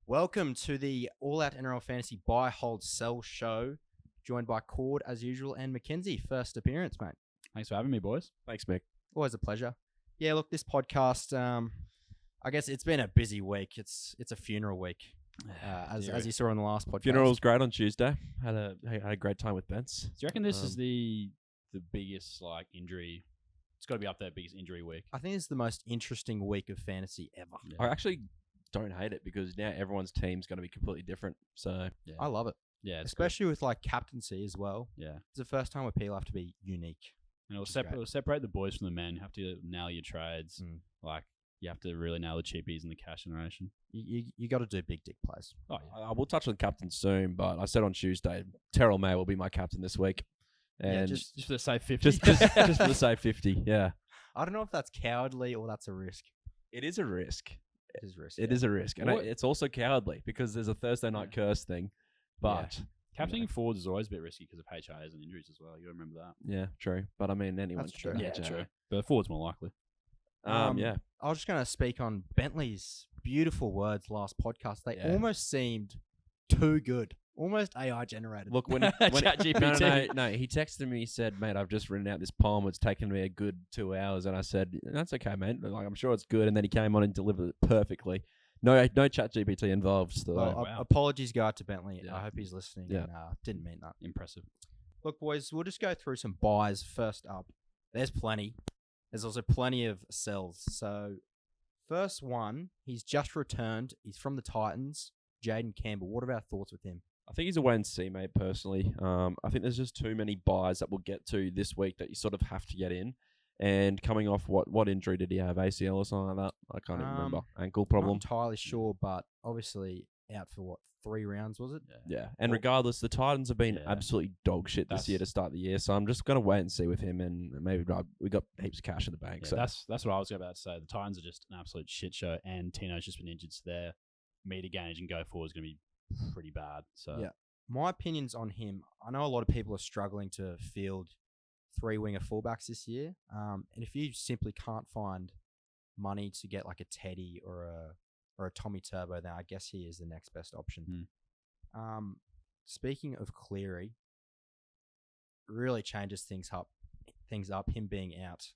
Welcome to the All Out NRL Fantasy Buy, Hold, Sell show, joined by Cord as usual and Mackenzie. First appearance, mate. Thanks for having me, boys. Thanks, Mick. Always a pleasure. Yeah, look, this podcast, I guess it's been a busy week. It's a funeral week, as you saw in the last podcast. Funeral was great on Tuesday. Had a great time with Bence. Do you reckon this is the biggest injury? It's got to be up there, biggest injury week. I think it's the most interesting week of fantasy ever. Yeah. I actually don't hate it because now everyone's team's going to be completely different. So Yeah. I love it, Yeah, it's especially with captaincy as well. good. Yeah, It's the first time where people have to be unique. and Which is great. it'll separate the boys from the men. You have to nail your trades. Mm. You have to really nail the cheapies and the cash generation. You got to do big dick plays. Oh yeah. I will touch on captain soon, but I said on Tuesday, Terrell May will be my captain this week. And just Just for the safe 50. just for the save 50. Yeah, I don't know if that's cowardly or that's a risk. it is a risk. It is a risk. It is a risk, and What- it's also cowardly because there's a Thursday night curse thing. But Captaining forwards is always a bit risky because of HIAs and injuries as well. You remember that. yeah, true. But I mean, anyone That's can true. do Yeah, HIA. true. But forwards more likely. Yeah. I was just going to speak on Bentley's beautiful words last podcast. They Yeah. almost seemed too good, almost AI generated. Look, when ChatGPT. no, he texted me. He said, "Mate, I've just written out this poem. It's taken me a good 2 hours." And I said, "That's okay, mate. Like, I'm sure it's good." And then he came on and delivered it perfectly. No ChatGPT involved. So Well, wow. apologies go out to Bentley. Yeah. I hope he's listening. Yeah. And, didn't mean that. Impressive. Look, boys, we'll just go through some buys first up. There's plenty. There's also plenty of sells. So, first one, he's just returned. He's from the Titans. Jaden Campbell. What are our thoughts with him? I think he's a wait and see, mate. Personally, I think there's just too many buys that we'll get to this week that you sort of have to get in. And coming off what injury did he have? ACL or something like that? I can't even remember. Ankle I'm problem. not entirely sure, but obviously out for 3 rounds, was it? Yeah, and regardless, the Titans have been Yeah. absolutely dog shit this year to start the year. So I'm just gonna wait and see with him, and maybe we got heaps of cash in the bank. Yeah, so that's what I was about to say. The Titans are just an absolute shit show, and Tino's just been injured, so their meter gauge and go forward is going to be pretty bad. So Yeah. My opinions on him, I know a lot of people are struggling to field 3 winger fullbacks this year. And if you simply can't find money to get like a Teddy or a Tommy Turbo, then I guess he is the next best option. Speaking of Cleary, really changes things up, him being out.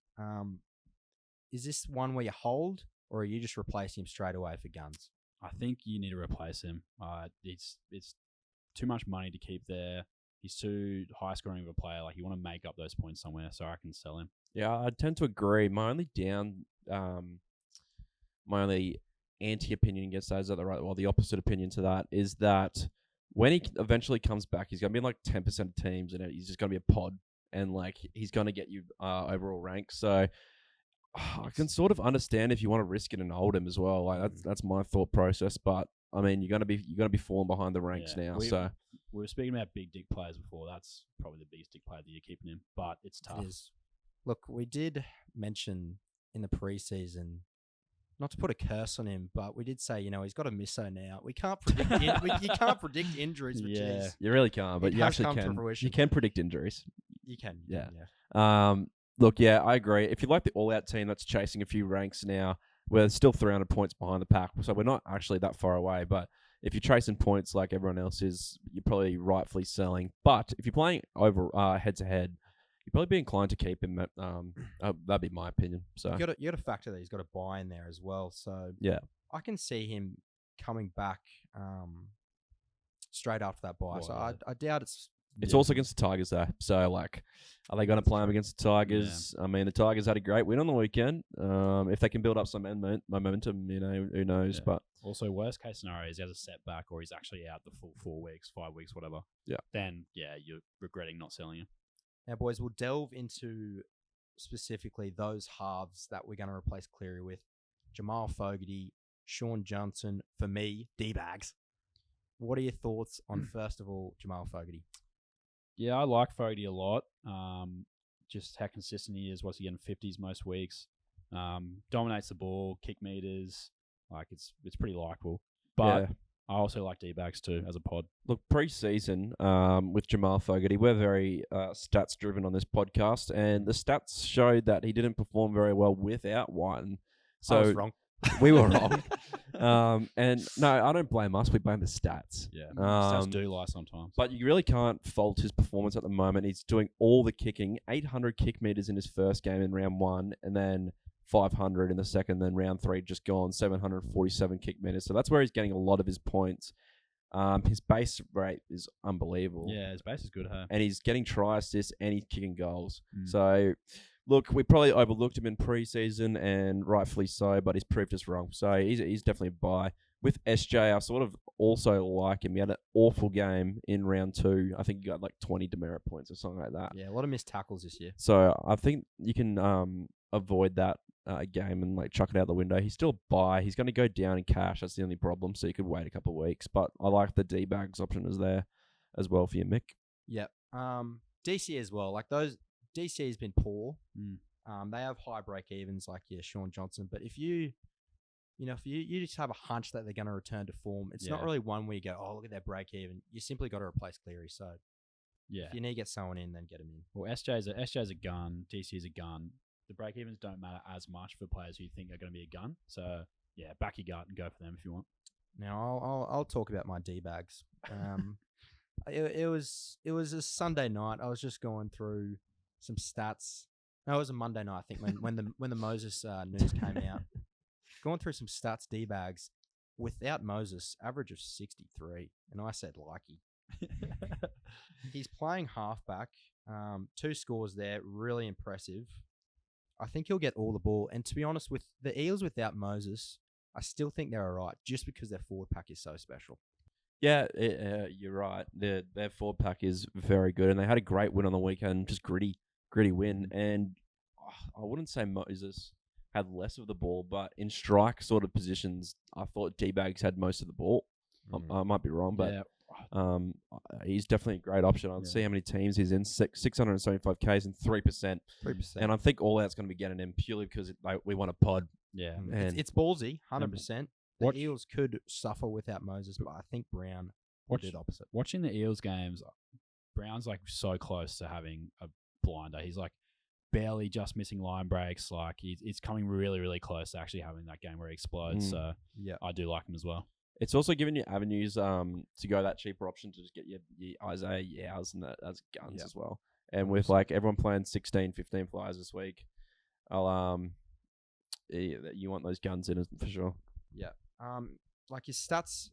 Is this one where you hold, or are you just replacing him straight away for guns? I think you need to replace him. It's too much money to keep there. He's too high scoring of a player. Like, you want to make up those points somewhere, so I can sell him. yeah, I tend to agree. My only anti-opinion against that is that the opposite opinion to that is that when he eventually comes back, he's gonna be in like 10% of teams, and he's just gonna be a pod, and like he's gonna get you overall rank. So I can sort of understand if you want to risk it and hold him as well. Like that's my thought process. But I mean, you're gonna be falling behind the ranks now. So We were speaking about big dick players before. That's probably the biggest dick player that you're keeping him, but it's tough. It is. Look, we did mention in the preseason, not to put a curse on him, but we did say, he's got a misso now. We can't predict you can't predict injuries, which Yeah. is you really can't, but It you has actually come to can. fruition. You can predict injuries. you can. Yeah. Yeah. Look, yeah, I agree. If you like the all-out team that's chasing a few ranks now, we're still 300 points behind the pack, so we're not actually that far away. But if you're chasing points like everyone else is, you're probably rightfully selling. But if you're playing over head-to-head, you'd probably be inclined to keep him. That'd be my opinion. So You got to factor that he's got a buy in there as well. So yeah, I can see him coming back straight after that buy. So I doubt it's. it's also against the Tigers though. So like, are they going to play him against the Tigers? I mean, the Tigers had a great win on the weekend. If they can build up some momentum, who knows? Yeah. But Also, worst case scenario is he has a setback or he's actually out the full 4 weeks, 5 weeks, whatever. Yeah. Then, you're regretting not selling him. Now, boys, we'll delve into specifically those halves that we're going to replace Cleary with. Jamal Fogarty, Sean Johnson, for me, D-bags. What are your thoughts on, first of all, Jamal Fogarty? Yeah, I like Fogarty a lot. Just how consistent he is. What's he getting 50s most weeks? Dominates the ball, kick meters. Like, it's pretty likable. But yeah. I also like D-backs too as a pod. Look, pre-season with Jamal Fogarty, we're very stats-driven on this podcast, and the stats showed that he didn't perform very well without Whiten. So I was wrong. we were wrong. And no, I don't blame us. We blame the stats. Yeah, stats Um, do lie sometimes. But you really can't fault his performance at the moment. He's doing all the kicking, 800 kick meters in his first game in round 1, and then 500 in the second. Then round 3 just gone 747 kick meters. So that's where he's getting a lot of his points. His base rate is unbelievable. Yeah, his base is good, huh? And he's getting try assists and he's kicking goals. Mm. So, look, we probably overlooked him in preseason, and rightfully so, but he's proved us wrong. So he's definitely a buy. With SJ, I sort of also like him. He had an awful game in round 2. I think he got like 20 demerit points or something like that. Yeah, a lot of missed tackles this year. So I think you can avoid that game and like chuck it out the window. He's still a buy. He's going to go down in cash. That's the only problem. So you could wait a couple of weeks. But I like the D-bags option is there as well for you, Mick. Yep. DC as well. Like those DC has been poor. They have high break evens like Sean Johnson. But if you just have a hunch that they're going to return to form, it's not really one where you go, oh, look at their break even. You simply got to replace Cleary. So if you need to get someone in, then get him in. Well, SJ's a gun. DC's a gun. The break evens don't matter as much for players who you think are going to be a gun. So yeah, back your gut and go for them if you want. Now I'll talk about my D bags. It was a Sunday night. I was just going through some stats. No, it was a Monday night. I think when the Moses news came out. Going through some stats, D bags without Moses, average of 63, and I said likey. He's playing halfback. 2 scores there, really impressive. I think he'll get all the ball. And to be honest, with the Eels without Moses, I still think they're all right, just because their forward pack is so special. Yeah, you're right. Their forward pack is very good, and they had a great win on the weekend, just gritty win. And I wouldn't say Moses had less of the ball, but in strike sort of positions, I thought D-Bags had most of the ball. I might be wrong, but he's definitely a great option. I'll see how many teams he's in. 675 Ks and 3%. 3%. And I think all out's going to be getting him purely because we want a pod. Yeah. And it's ballsy, 100%. The Eels could suffer without Moses, but I think Brown will do the opposite. Watching the Eels games, Brown's like so close to having a blinder. He's like barely just missing line breaks. Like he's coming really, really close to actually having that game where he explodes. So I do like him as well. It's also giving you avenues to go that cheaper option to just get your Isaiah Yow's and that as guns as well. And with like everyone playing 16, 15 flyers this week, you want those guns in for sure. Yeah. Like his stats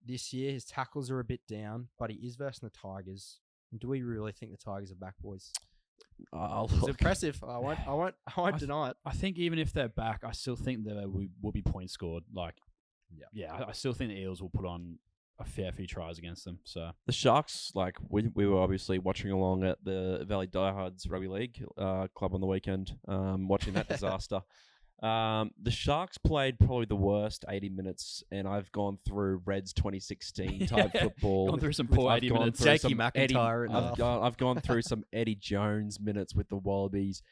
this year, his tackles are a bit down, but he is versing the Tigers. And do we really think the Tigers are back, boys? It's impressive. I won't deny it. I think even if they're back, I still think there will be points scored. Like, I still think the Eels will put on a fair few tries against them. So the Sharks, like we were obviously watching along at the Valley Diehards Rugby League club on the weekend, watching that disaster. The Sharks played probably the worst 80 minutes, and I've gone through Reds 2016 type football. Gone through some poor 80 minutes. Jakey McIntyre. I've gone through some Eddie Jones minutes with the Wallabies.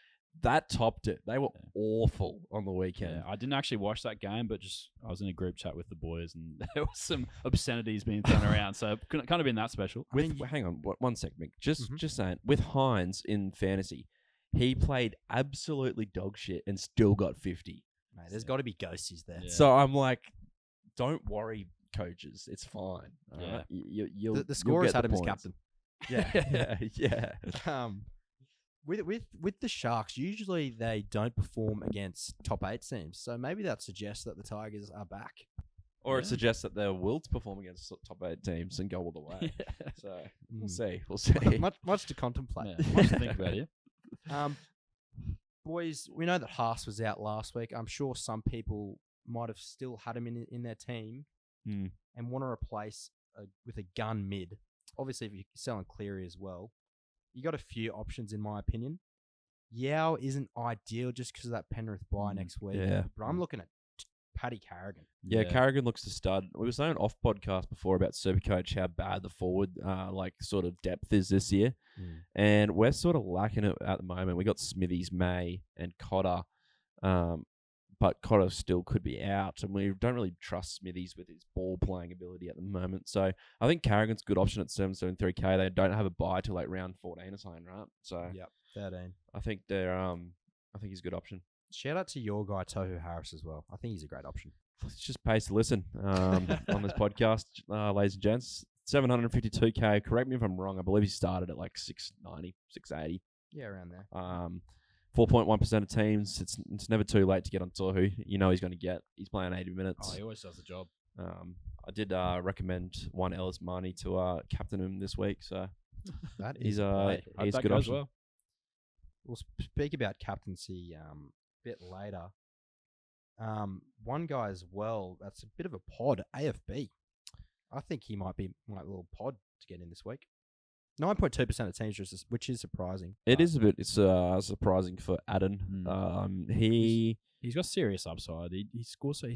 That topped it. They were awful on the weekend. Yeah, I didn't actually watch that game, but I was in a group chat with the boys, and there was some obscenities being thrown around. So it couldn't kind of been that special. Hang on, one sec, Mick. Just saying, with Hines in fantasy, he played absolutely dog shit and still got 50. Mate, there's got to be ghosties there. Yeah. So I'm like, don't worry, coaches. It's fine. Yeah. You'll the scorers had him as points. captain. Yeah. With the Sharks, usually they don't perform against top 8 teams. So maybe that suggests that the Tigers are back. Or it suggests that they're will to perform against top 8 teams and go all the way. So we'll see. much to contemplate. Yeah, much to think about here. Boys, we know that Haas was out last week. I'm sure some people might have still had him in their team and want to replace with a gun mid. Obviously, if you're selling Cleary as well, you got a few options in my opinion. Yao isn't ideal just because of that Penrith bye next week. Yeah. But I'm looking at Paddy Carrigan. Yeah, Carrigan looks to stud. We were saying off podcast before about Supercoach how bad the forward sort of depth is this year. And we're sort of lacking it at the moment. We got Smithies, May, and Cotter. But Cotter still could be out, and we don't really trust Smithies with his ball playing ability at the moment. So I think Carrigan's a good option at 773k. They don't have a buy till like round 14 or something, right? So 13. I think he's a good option. Shout out to your guy Tohu Harris as well. I think he's a great option. It's just pays to listen on this podcast, ladies and gents. 752k. Correct me if I'm wrong. I believe he started at like 690, 680. Yeah, around there. 4.1% of teams. It's never too late to get on Tohu. You know he's going to get. He's playing 80 minutes. Oh, he always does the job. I did recommend one Ellis Marnie to captain him this week, so That he's is a he's a that good goes option. well. We'll speak about captaincy a bit later. One guy as well, that's a bit of a pod, AFB. I think he might be my little pod to get in this week. 9.2% of teams, which is surprising. It is a bit. It's surprising for Adden. He's got serious upside. He scores a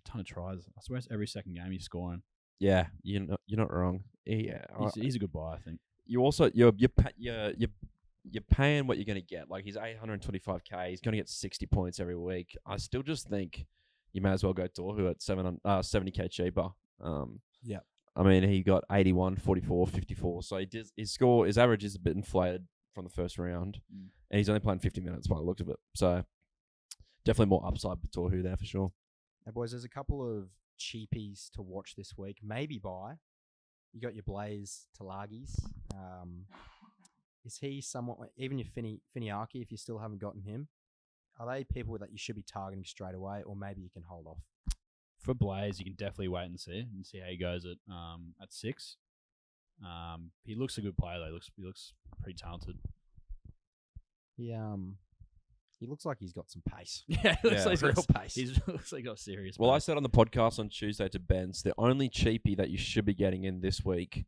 ton of tries. I swear it's every second game he's scoring. Yeah, you're not wrong. He's a good buy, I think. You also you're paying what you're going to get. Like he's 825k. He's going to get 60 points every week. I still just think you may as well go Tohu at 70k cheaper. Yeah. I mean, he got 81, 44, 54. So his average is a bit inflated from the first round, and he's only playing 50 minutes by the looks of it. So definitely more upside for Tohu there for sure. Now, boys, there's a couple of cheapies to watch this week. Maybe buy. You got your Blaze Talagis. Is he somewhat, even your Finiaki, if you still haven't gotten him, are they people that you should be targeting straight away, or maybe you can hold off? For Blaze, you can definitely wait and see how he goes at 6. He looks a good player though. He looks pretty talented. He looks like he's got some pace. Yeah, he looks like he's got real pace. He looks like he's got serious. Well, I pace. said on the podcast on Tuesday to Ben's, the only cheapie that you should be getting in this week,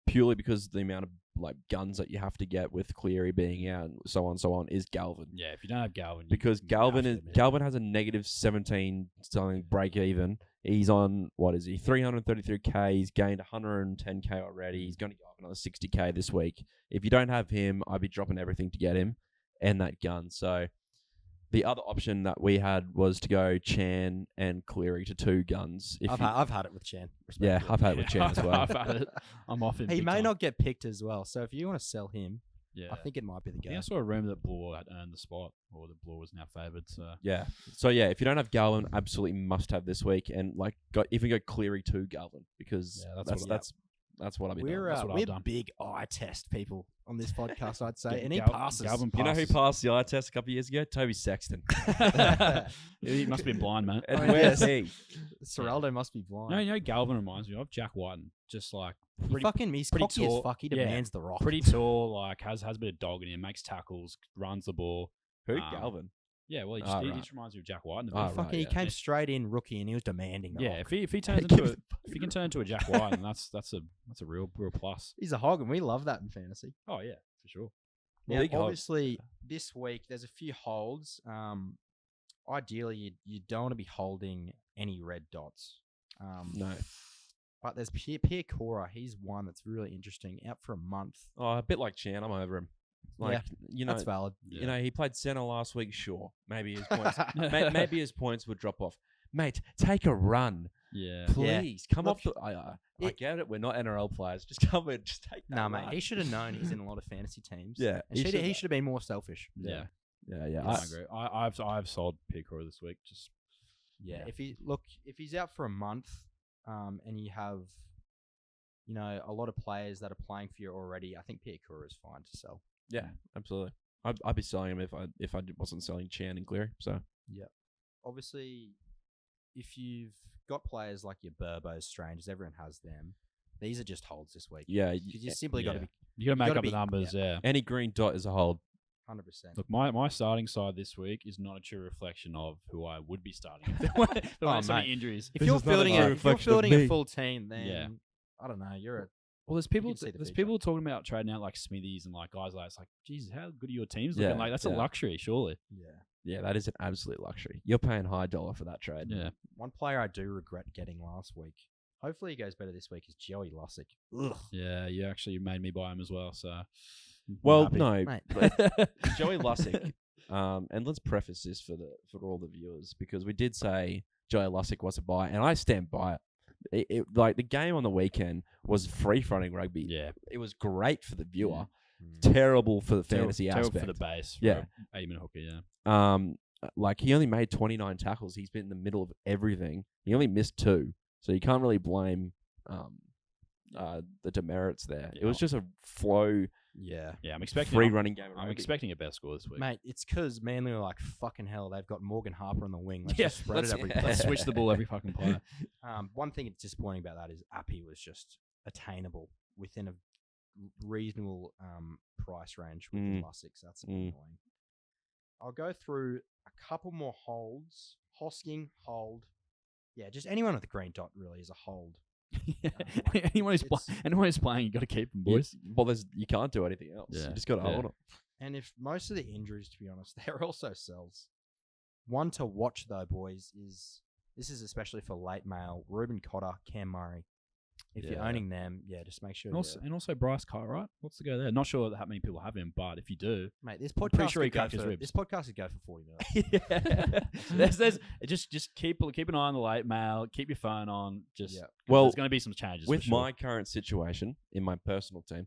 purely because of the amount of like guns that you have to get with Cleary being out and so on, is Galvin. Yeah, if you don't have Galvin, Because Galvin has a negative 17 something break even. He's on, what is he, 333k. He's gained 110k already. He's going to go up another 60k this week. If you don't have him, I'd be dropping everything to get him and that gun. So the other option that we had was to go Chan and Cleary to 2 guns. I've had it with Chan. Yeah, I've had it with Chan as well. I've had it. I'm off him. He big may time. not get picked as well. So if you want to sell him, Yeah, I think it might be the I go. think I saw a rumor that Blue had earned the spot, or that Blue was now favoured. So Yeah. So yeah, if you don't have Galvin, absolutely must have this week, and like even go Cleary to Galvin, because that's what I've been doing. That's what I've We're done. big eye test people on this podcast, I'd say, and he Galvin passes. You know who passed the eye test a couple of years ago? Toby Sexton. He must be blind, man. And Oh, where's yes. he? Seraldo must be blind. No, you know, Galvin reminds me of Jack Whiten. Just like He's pretty cocky as tall. fuck. He Yeah. demands the rock. pretty tall, like has a bit of dog in him, makes tackles, runs the ball. Who? Um, Galvin. Yeah, well, he Ah, just, he right. just reminds me of Jack Whiten. a bit. Ah, Fucking, right, he yeah. came straight in rookie and he was demanding the Yeah, rock. if he turns into if he can turn into a Jack Whiten, that's a real plus. He's a hog, and we love that in fantasy. Oh yeah, for sure. Now, Big hog. obviously, this week there's a few holds. Ideally, you don't want to be holding any red dots. No. But there's Pierre Cora. He's one that's really interesting. Out for a month. Oh, a bit like Chan. I'm over him. Like, Yeah, you know, That's valid. you know, he played center last week. Sure, maybe his points, maybe his points would drop off. Mate, take a run, Yeah. please. Come Look, off the. I it- get it. We're not NRL players. Just come and just take that. Nah, mate. run. He should have known he's in a lot of fantasy teams. Yeah, And he should have been more selfish. Yeah. Yeah. I agree. I've sold Picora this week. Just Yeah. If he's out for a month, and you have, you know, a lot of players that are playing for you already, I think Pierre Cora is fine to sell. Yeah, absolutely. I'd be selling him if I wasn't selling Chan and Cleary. So Obviously, if you've got players like your Burbos, Strangers, everyone has them. These are just holds this week. yeah, Because you simply got to yeah. be you got to make gotta up the be- numbers. Yeah. any green dot is a hold. 100%. Look, my starting side this week is not a true reflection of who I would be starting. There weren't so many mate. injuries. If This you're is not a fielding true a reflection of me. full team, then Yeah. I don't know. You're a Well, there's people can see the future. talking about trading out like Smithies and like guys like it's like, Jesus, how good are your teams Yeah, looking? Like that's a yeah. luxury, surely. Yeah, that is an absolute luxury. You're paying high dollar for that trade. Yeah. One player I do regret getting last week. Hopefully he goes better this week. Is Joey Lussick. Ugh. Yeah, you actually made me buy him as well. So Well, happy. no, Mate. Joey Lussick. And let's preface this for all the viewers, because we did say Joey Lussick was a buy, and I stand by it. Like the game on the weekend was free fronting rugby. yeah, It was great for the viewer, Mm. terrible for the fantasy terrible aspect. for the base. For Yeah. a 8-minute hooker. Yeah, like he only made 29 tackles. He's been in the middle of everything. He only missed 2, so you can't really blame the demerits there. It was just a flow, Yeah. I'm expecting free running game. I'm expecting a better score this week. Mate, it's because Manly are like, fucking hell, they've got Morgan Harper on the wing. Let's Yeah, just spread it every play. Let's switch the ball every fucking play. One thing that's disappointing about that is Appy was just attainable within a reasonable price range with Lussick. That's annoying. I'll go through a couple more holds. Hosking, hold. Yeah, just anyone with a green dot really is a hold. Anyone who's playing, you got to keep them, boys. Well, you can't do anything else. You just got to hold them. And if most of the injuries, to be honest, they're also sells. One to watch though, boys, this is especially for late mail. Reuben Cotter, Cam Murray. If you're owning them, just make sure. And also Bryce Cartwright. What's the go there? Not sure that how many people have him, but if you do, mate, this pretty podcast sure he could go cracked his for ribs. this podcast could go for 40 minutes. there's just keep an eye on the late mail. Keep your phone on. Well, there's going to be some changes with for sure. my current situation in my personal team.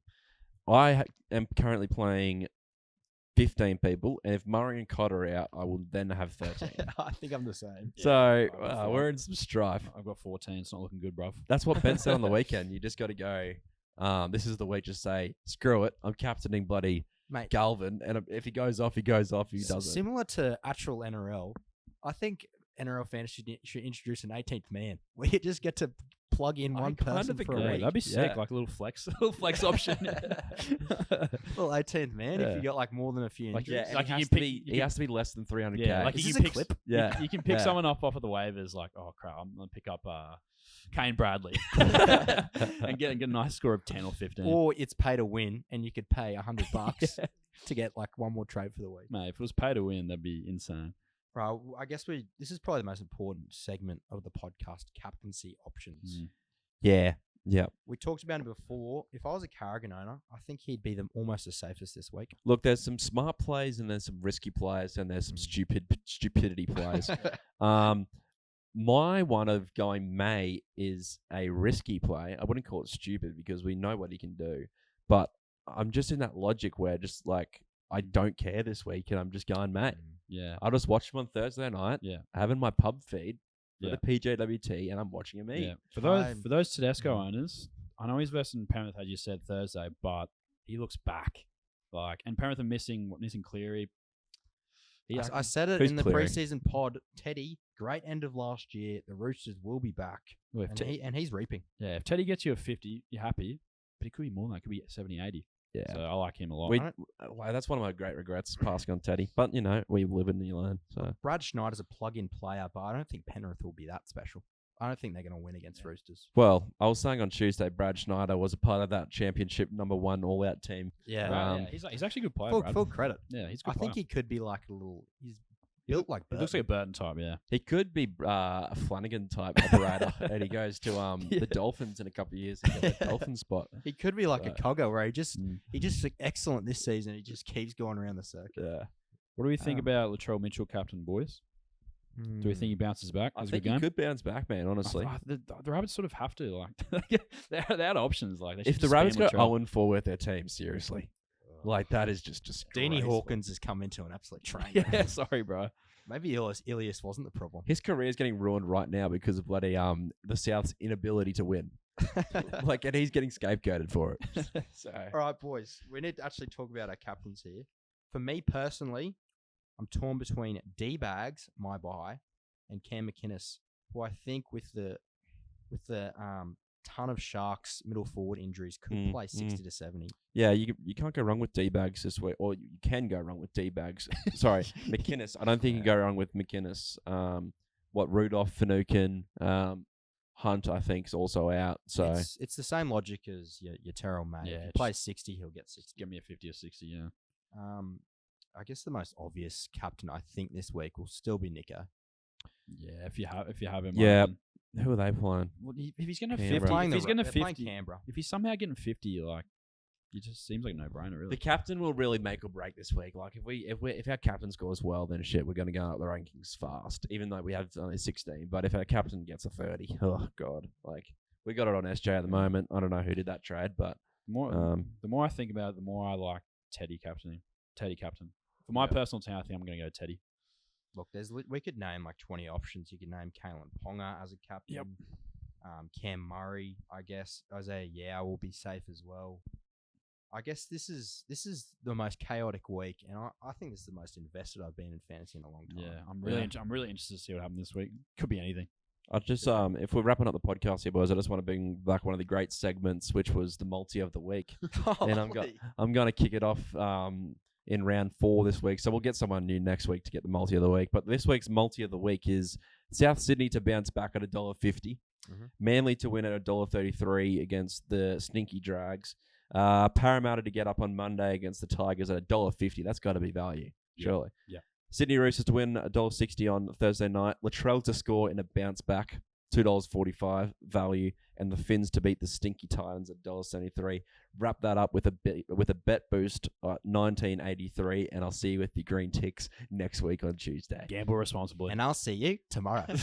I am currently playing 15 people, and if Murray and Cotter are out, I will then have 13. I think I'm the same. So we're in some strife. I've got 14. It's not looking good, bruv. That's what Ben said on the weekend. You just got to go. This is the week. Just say screw it. I'm captaining bloody Mate, Galvin, and if he goes off, he goes off. He doesn't. Similar to actual NRL, I think NRL Fantasy should introduce an 18th man where you just get to plug in one person for a week. That'd be sick, like a little flex option. Well, 18th man, if you got like more than a few Like, injuries. like he has to be less than 300k. Yeah, like Is you this can a pick clip? you can pick someone off of the waivers. Like, oh crap, I'm gonna pick up Kane Bradley and get a nice score of 10 or 15. Or it's pay to win, and you could pay $100 to get like one more trade for the week. Mate, if it was pay to win, that'd be insane. Right, I guess this is probably the most important segment of the podcast: captaincy options. Yeah. We talked about it before. If I was a Carrigan owner, I think he'd be almost the safest this week. Look, there's some smart plays and there's some risky plays and there's some stupidity plays. My one of going May is a risky play. I wouldn't call it stupid because we know what he can do. But I'm just in that logic where just like I don't care this week and I'm just going May. Yeah. I'll just watch him on Thursday night. Yeah. Having my pub feed for the PJWT and I'm watching him eat. Yeah. For those Tedesco owners, I know he's versus Penrith, as you said, Thursday, but he looks back. And Penrith are missing Cleary. I said it in the Cleary? preseason pod. Teddy, great end of last year. The Roosters will be back, and he's reaping. Yeah, if Teddy gets you a 50, you're happy. But it could be more than that. It could be 70, 80. Yeah. So I like him a lot. That's one of my great regrets, passing on Teddy. But, we live and you learn. So. Brad Schneider's a plug-in player, but I don't think Penrith will be that special. I don't think they're going to win against Roosters. Well, I was saying on Tuesday, Brad Schneider was a part of that championship #1 all-out team. Yeah. He's actually a good player, Full credit. Yeah, he's a good I think he could be like a little... He's built like He Burton. looks like a Burton type, yeah. He could be a Flanagan type operator, and he goes to the Dolphins in a couple of years and get the Dolphin spot. He could be like a Cogger where he just excellent this season. He just keeps going around the circuit. Yeah. What do we think about Latrell Mitchell, captain, boys? Do we think he bounces back? I think he could bounce back, man, honestly. The Rabbits sort of have to. They had options. If the Rabbits go 0-4 with their team, seriously. That is just Deanie Hawkins has come into an absolute train. Yeah, sorry, bro. Maybe Ilias wasn't the problem. His career is getting ruined right now because of bloody the South's inability to win. And he's getting scapegoated for it. So, all right, boys, we need to actually talk about our captains here. For me personally, I'm torn between D-Bags, my buy, and Cam McInnes, who I think with the ton of Sharks middle forward injuries could play 60 to 70. Yeah, you can't go wrong with D-Bags this week, or you can go wrong with D-Bags. Sorry, McInnes. I don't think you can go wrong with McInnes. Rudolph, Finucane, Hunt, I think, is also out. So it's the same logic as your Terrell May. Yeah, if he plays 60, he'll get 60. Give me a 50 or 60, yeah. I guess the most obvious captain I think this week will still be Nico. Yeah, if you have him. Yeah. Who are they playing? Well, if he's going to 50, Canberra. if he's going to 50, Canberra. if he's somehow getting 50, it just seems like a no-brainer, really. The captain will really make or break this week. If our captain scores well, then shit, we're going to go up the rankings fast. Even though we have only 16, but if our captain gets a 30, oh god, we got it on SJ at the moment. I don't know who did that trade, but the more I think about it, the more I like Teddy captain. For my personal team, I think I'm going to go Teddy. look, we could name like 20 options. You could name Kalen Ponga as a captain. Yep. Cam Murray, I guess. Isaiah Yao will be safe as well. I guess this is the most chaotic week, and I think this is the most invested I've been in fantasy in a long time. Yeah, I'm really interested to see what happens this week. Could be anything. I just if we're wrapping up the podcast here, boys, I just want to bring back one of the great segments, which was the multi of the week, and I'm going to kick it off in round 4 this week. So we'll get someone new next week to get the multi of the week. But this week's multi of the week is South Sydney to bounce back at $1.50, Manly to win at $1.33 against the Stinky Drags, Parramatta to get up on Monday against the Tigers at $1.50. That's got to be value, surely. Yeah. Sydney Roosters to win $1.60 on Thursday night. Latrell to score in a bounce back, $2.45 value, and the Finns to beat the Stinky Titans at $1.73. Wrap that up with a bet boost at $19.83, and I'll see you with the green ticks next week on Tuesday. Gamble responsibly. And I'll see you tomorrow.